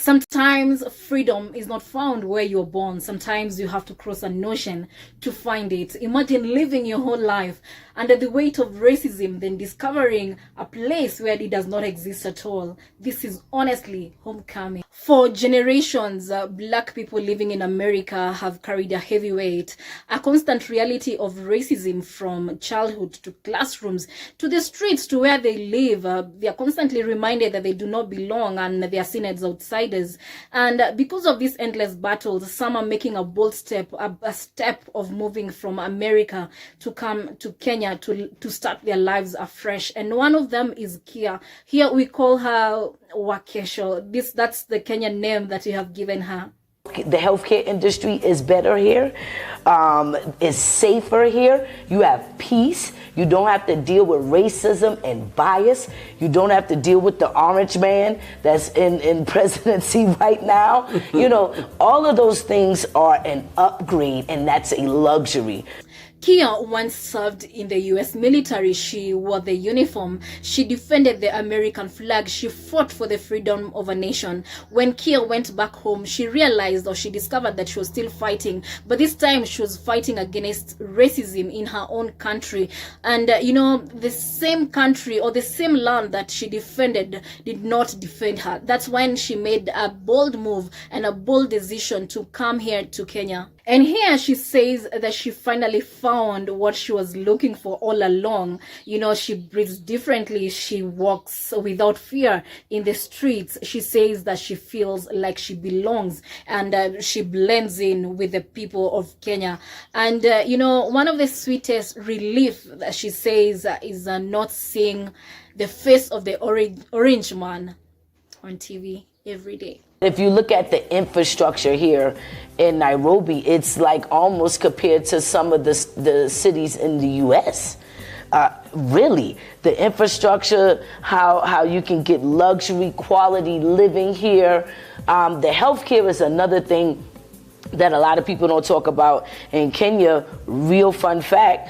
Sometimes freedom is not found where you're born. Sometimes you have to cross an ocean to find it. Imagine living your whole life under the weight of racism, then discovering a place where it does not exist at all. This is honestly homecoming. For generations, Black people living in America have carried a heavy weight, a constant reality of racism from childhood to classrooms to the streets to where they live. They are constantly reminded that they do not belong and they are seen as outsiders. And because of these endless battles, some are making a bold step, a step of moving from America to come to Kenya to start their lives afresh. And one of them is Kia. Here we call her Wakesho. That's the Kenyan name that you have given her. The healthcare industry is better here. It's safer here. You have peace. You don't have to deal with racism and bias. You don't have to deal with the orange man that's in presidency right now. You know, all of those things are an upgrade, and that's a luxury. Kia once served in the US military. She wore the uniform. She defended the American flag. She fought for the freedom of a nation. When Kia went back home, she realized, or she discovered, that she was still fighting. But this time she was fighting against racism in her own country. And you know, the same country or the same land that she defended did not defend her. That's when she made a bold move and a bold decision to come here to Kenya. And here she says that she finally found what she was looking for all along. You know, she breathes differently. She walks without fear in the streets. She says that she feels like she belongs, and she blends in with the people of Kenya. And, you know, one of the sweetest relief that she says is not seeing the face of the orange man on TV every day. If you look at the infrastructure here in Nairobi, it's like almost compared to some of the cities in the U.S. Really, the infrastructure, how you can get luxury quality living here. The healthcare is another thing that a lot of people don't talk about in Kenya. Real fun fact,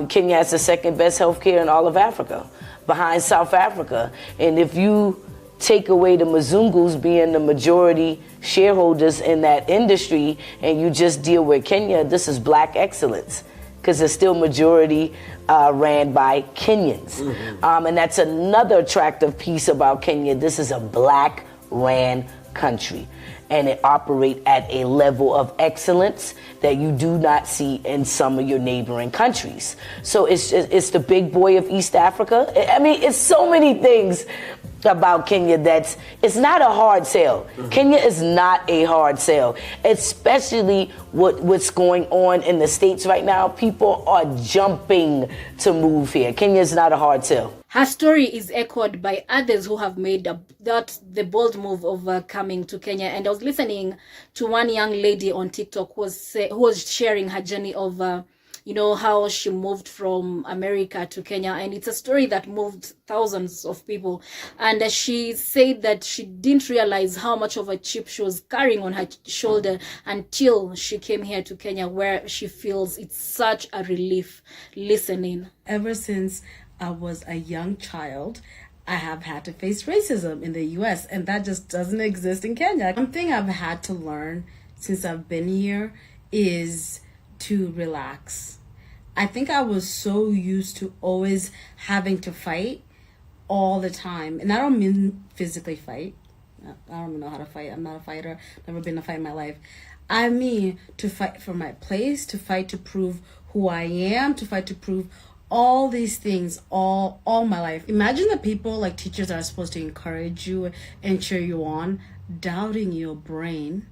Kenya has the second best healthcare in all of Africa, behind South Africa. And if you take away the Mzungus being the majority shareholders in that industry, and you just deal with Kenya, this is Black excellence, because it's still majority ran by Kenyans. And that's another attractive piece about Kenya. This is a Black ran country, and it operates at a level of excellence that you do not see in some of your neighboring countries. So it's the big boy of East Africa. I mean, it's so many things about Kenya it's not a hard sell. Kenya is not a hard sell, especially what's going on in the States right now. People are jumping to move here. Kenya is not a hard sell. Her story is echoed by others who have made the bold move of coming to Kenya. And I was listening to one young lady on TikTok who was sharing her journey of you know, how she moved from America to Kenya. And it's a story that moved thousands of people. And she said that she didn't realize how much of a chip she was carrying on her shoulder until she came here to Kenya, where she feels it's such a relief listening. Ever since I was a young child, I have had to face racism in the US, and that just doesn't exist in Kenya. One thing I've had to learn since I've been here is to relax. I think I was so used to always having to fight all the time. And I don't mean physically fight. I don't even know how to fight. I'm not a fighter. Never been in a fight in my life. I mean to fight for my place, to fight to prove who I am, to fight to prove all these things all my life. Imagine the people, like teachers, that are supposed to encourage you and cheer you on, doubting your brain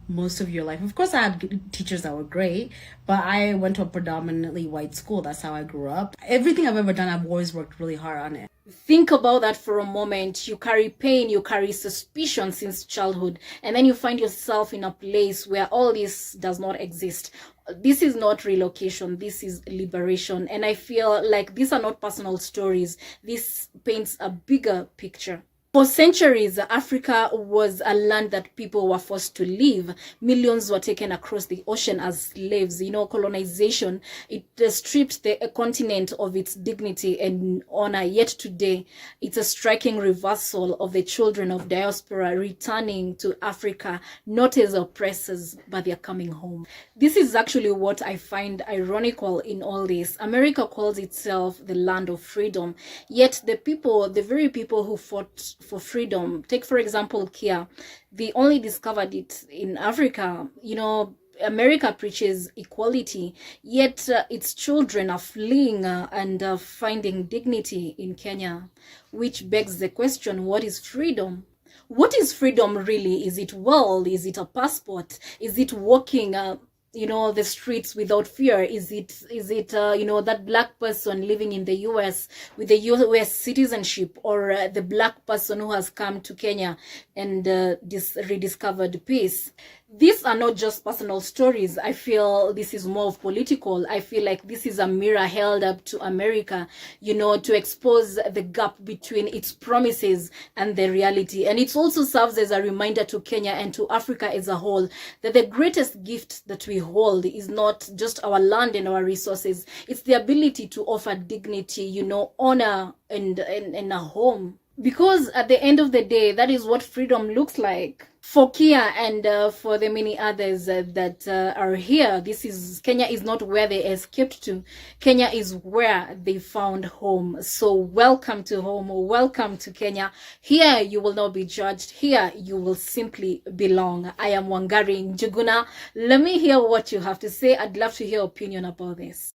most of your life. Of course, I had teachers that were great, but I went to a predominantly white school. That's how I grew up. Everything I've ever done, I've always worked really hard on it. Think about that for a moment. You carry pain, you carry suspicion since childhood, and then you find yourself in a place where all this does not exist. This is not relocation, this is liberation. And I feel like these are not personal stories. This paints a bigger picture. For centuries, Africa was a land that people were forced to leave. Millions were taken across the ocean as slaves. You know, colonization, it stripped the continent of its dignity and honor. Yet today, it's a striking reversal of the children of diaspora returning to Africa, not as oppressors, but they're coming home. This is actually what I find ironical in all this. America calls itself the land of freedom, yet the people, the very people who fought for freedom, take for example Kia, they only discovered it in Africa. You know, America preaches equality, yet its children are fleeing and finding dignity in Kenya, which begs the question, what is freedom? What is freedom really? Is it wealth? Is it a passport? Is it walking you know, the streets without fear? Is it you know, that black person living in the US with the US citizenship, or the black person who has come to Kenya and rediscovered peace? These are not just personal stories. I feel this is more of political. I feel like this is a mirror held up to America, you know, to expose the gap between its promises and the reality. And it also serves as a reminder to Kenya and to Africa as a whole that the greatest gift that we hold is not just our land and our resources. It's the ability to offer dignity, you know, honor and a home. Because at the end of the day, that is what freedom looks like. For Kia and for the many others that are here, Kenya is not where they escaped to. Kenya is where they found home. So welcome to home, welcome to Kenya. Here you will not be judged. Here you will simply belong. I am Wangari Njuguna. Let me hear what you have to say. I'd love to hear your opinion about this.